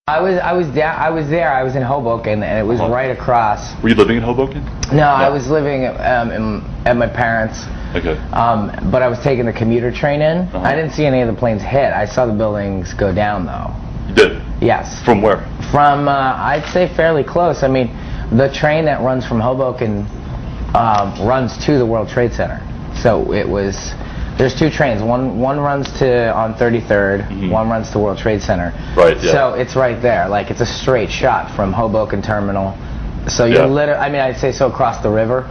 I was there. I was in Hoboken, and it was right across. Were you living in Hoboken? No, I was living at my parents'. Okay. But I was taking the commuter train in. I didn't see any of the planes hit. I saw the buildings go down, though. You did? Yes. From where? From, I'd say fairly close. I mean, the train that runs from Hoboken runs to the World Trade Center. So it was, there's two trains. One runs to on 33rd, one runs to World Trade Center. Right, yeah. So it's right there. Like, it's a straight shot from Hoboken Terminal. So you're literally, I mean, I'd say so across the river,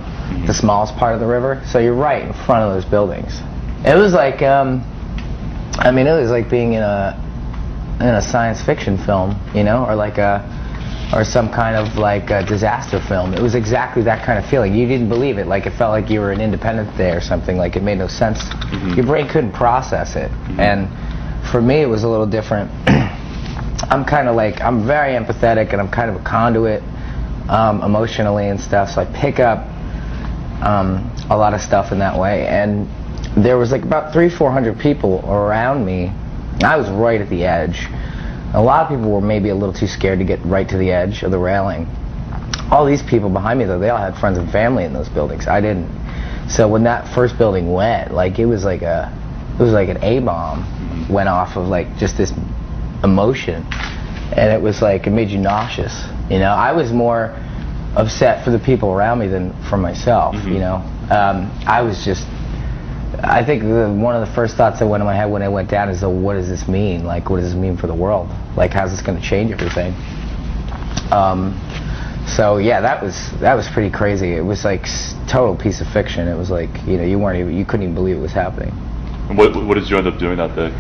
the smallest part of the river. So you're right in front of those buildings. It was like, I mean, it was like being in a science fiction film, you know, or like or some kind of like a disaster film. It was exactly that kind of feeling. You didn't believe it. Like, it felt like you were in Independence Day or something. Like, it made no sense. Your brain couldn't process it. And for me, it was a little different. I'm kind of like, I'm very empathetic, and I'm kind of a conduit emotionally and stuff. So I pick up a lot of stuff in that way. And there was like about 300-400 people around me. I was right at the edge. A lot of people were maybe a little too scared to get right to the edge of the railing. All these people behind me, though, they all had friends and family in those buildings. I didn't. So when that first building went, like, it was like an A-bomb went off of like just this emotion, and it was like, it made you nauseous. You know, I was more upset for the people around me than for myself. You know, I was just. I think one of the first thoughts that went in my head when it went down is, what does this mean? Like, what does this mean for the world? Like, how's this going to change everything? So yeah, that was pretty crazy. It was like total piece of fiction. It was like, you know, you couldn't even believe it was happening. And what did you end up doing that day?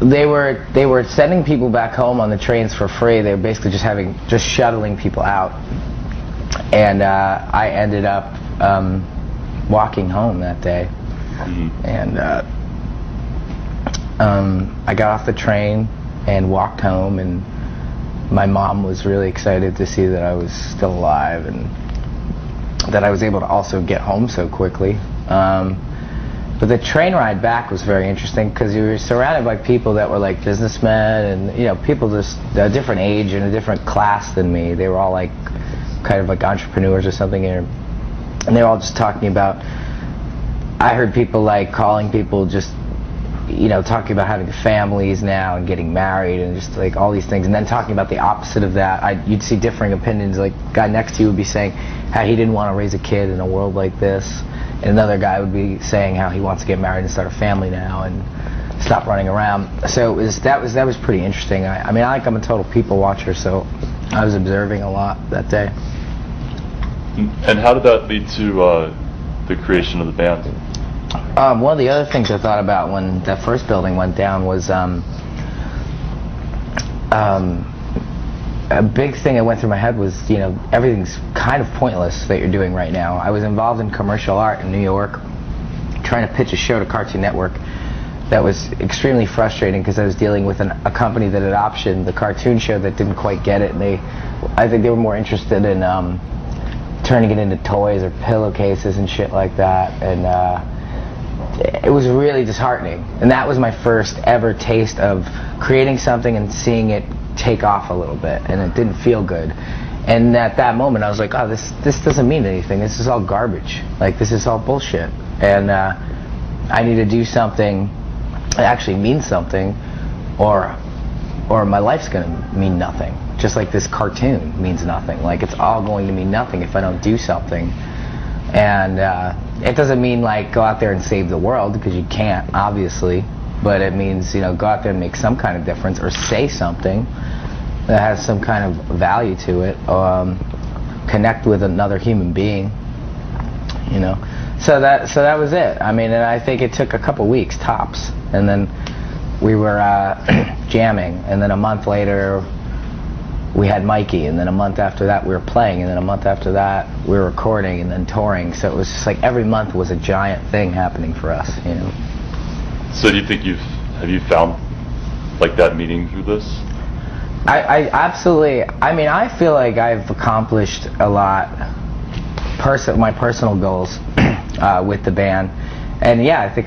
They were sending people back home on the trains for free. They were basically just shuttling people out, and I ended up walking home that day. And I got off the train and walked home, and my mom was really excited to see that I was still alive and that I was able to also get home so quickly. But the train ride back was very interesting, because you were surrounded by people that were like businessmen and, you know, people just a different age and a different class than me. They were all like kind of like entrepreneurs or something, and they were all just talking about, I heard people like calling people just, you know, talking about having families now and getting married and just like all these things, and then talking about the opposite of that. You'd see differing opinions. Like, the guy next to you would be saying how he didn't want to raise a kid in a world like this, and another guy would be saying how he wants to get married and start a family now and stop running around. So that was pretty interesting. I mean, I'm a total people watcher, so I was observing a lot that day. And how did that lead to the creation of the band? One of the other things I thought about when that first building went down was a big thing that went through my head was, you know, everything's kind of pointless that you're doing right now. I was involved in commercial art in New York, trying to pitch a show to Cartoon Network that was extremely frustrating, because I was dealing with a company that had optioned the cartoon show that didn't quite get it, and I think they were more interested in turning it into toys or pillowcases and shit like that, and it was really disheartening. And that was my first ever taste of creating something and seeing it take off a little bit, and it didn't feel good. And at that moment I was like, oh, this doesn't mean anything. This is all garbage. Like, this is all bullshit. And I need to do something that actually means something, or my life's gonna mean nothing. Just like this cartoon means nothing. Like, it's all going to mean nothing if I don't do something. And it doesn't mean like go out there and save the world, because you can't, obviously. But it means, you know, go out there and make some kind of difference, or say something that has some kind of value to it. Connect with another human being, you know. So that was it. I mean, and I think it took a couple weeks tops, and then we were jamming, and then a month later we had Mikey, and then a month after that we were playing, and then a month after that we were recording, and then touring. So it was just like every month was a giant thing happening for us, you know. So do you think have you found like that meaning through this? I absolutely. I mean, I feel like I've accomplished a lot, my personal goals with the band, And yeah, I think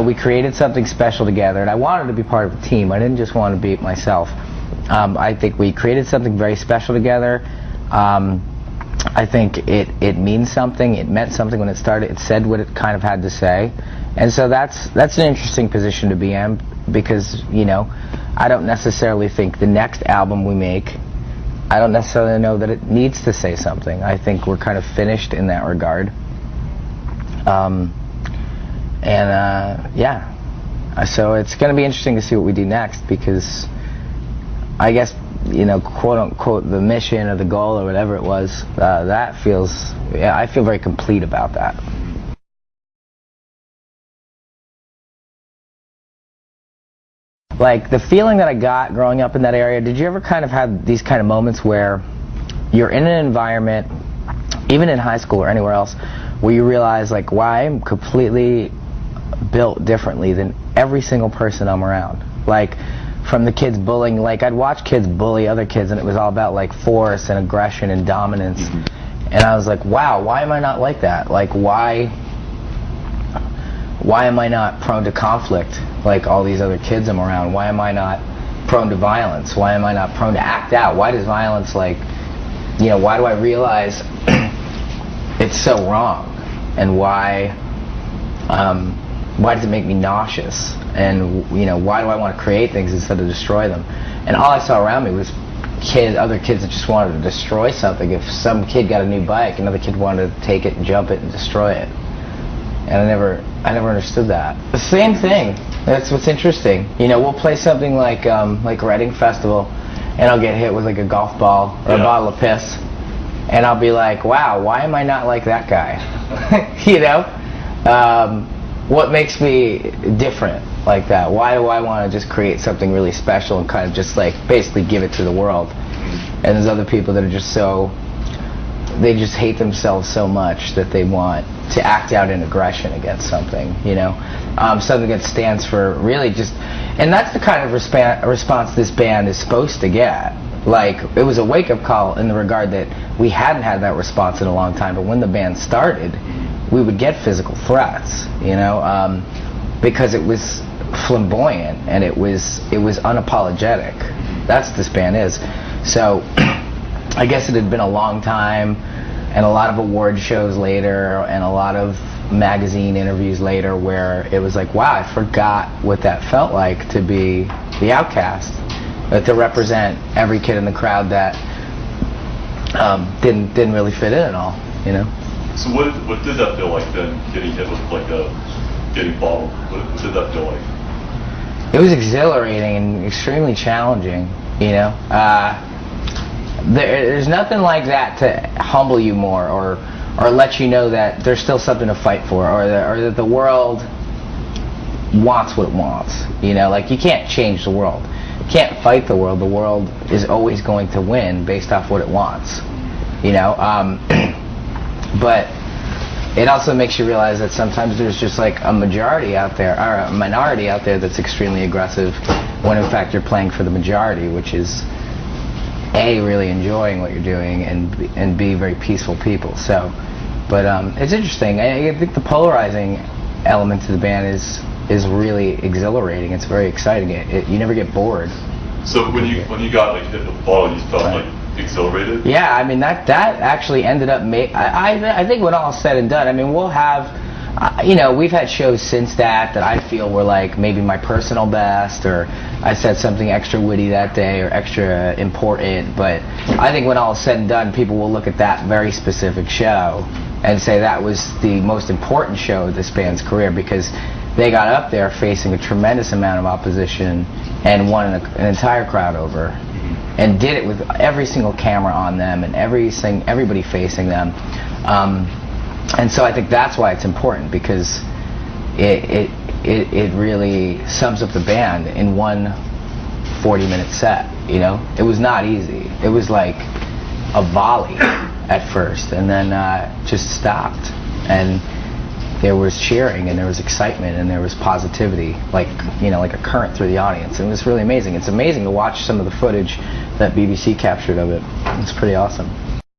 we created something special together, and I wanted to be part of a team. I didn't just want to be it myself. I think we created something very special together. I think it means something. It meant something when it started. It said what it kind of had to say, and so that's an interesting position to be in, because I don't necessarily think the next album we make, I don't necessarily know that it needs to say something. I think we're kind of finished in that regard. Yeah, so it's going to be interesting to see what we do next, because I guess, quote unquote, the mission or the goal or whatever it was, that feels, yeah, I feel very complete about that. Like the feeling that I got growing up in that area, did you ever kind of have these kind of moments where you're in an environment, even in high school or anywhere else, where you realize, like, wow, I'm completely built differently than every single person I'm around? Like, from the kids bullying, like, I'd watch kids bully other kids, and it was all about, like, force and aggression and dominance. And I was like, wow, why am I not like that? Like, why am I not prone to conflict like all these other kids I'm around? Why am I not prone to violence? Why am I not prone to act out? Why does violence, like, why do I realize it's so wrong? And why does it make me nauseous? And why do I want to create things instead of destroy them? And all I saw around me was other kids that just wanted to destroy something. If some kid got a new bike, another kid wanted to take it and jump it and destroy it. And I never understood that. The same thing. That's what's interesting. We'll play something like Reading Festival, and I'll get hit with like a golf ball or a bottle of piss, and I'll be like, wow, why am I not like that guy? What makes me different like that? Why do I want to just create something really special and kind of just like basically give it to the world? And there's other people that are just they just hate themselves so much that they want to act out in aggression against something, something that stands for really just, and that's the kind of response this band is supposed to get. Like, it was a wake-up call in the regard that we hadn't had that response in a long time, but when the band started, we would get physical threats, because it was flamboyant and it was unapologetic. That's what this band is. So I guess it had been a long time, and a lot of award shows later, and a lot of magazine interviews later, where it was like, wow, I forgot what that felt like to be the outcast, to represent every kid in the crowd that didn't really fit in at all, So what did that feel like then, getting hit with getting bottled? What did that feel like? It was exhilarating and extremely challenging, There's nothing like that to humble you more, or let you know that there's still something to fight for, or that the world wants what it wants. Like, you can't change the world. You can't fight the world. The world is always going to win based off what it wants. But it also makes you realize that sometimes there's just like a majority out there, or a minority out there, that's extremely aggressive, when in fact you're playing for the majority, which is A, really enjoying what you're doing, and B, very peaceful people. So, but it's interesting. I think the polarizing element to the band is really exhilarating. It's very exciting. You never get bored. So when you got like hit with the bottle, you felt like exhilarated? Yeah, I mean that actually ended up. I think when all is said and done, I mean, we'll have. We've had shows since that I feel were like maybe my personal best, or I said something extra witty that day or extra important. But I think when all is said and done, people will look at that very specific show and say that was the most important show of this band's career, because they got up there facing a tremendous amount of opposition and won an entire crowd over, and did it with every single camera on them and everybody facing them. And so I think that's why it's important, because it really sums up the band in one 40-minute set. It was not easy. It was like a volley at first, and then just stopped, and there was cheering, and there was excitement, and there was positivity, like a current through the audience. And it was really amazing. It's amazing to watch some of the footage that BBC captured of it. It's pretty awesome.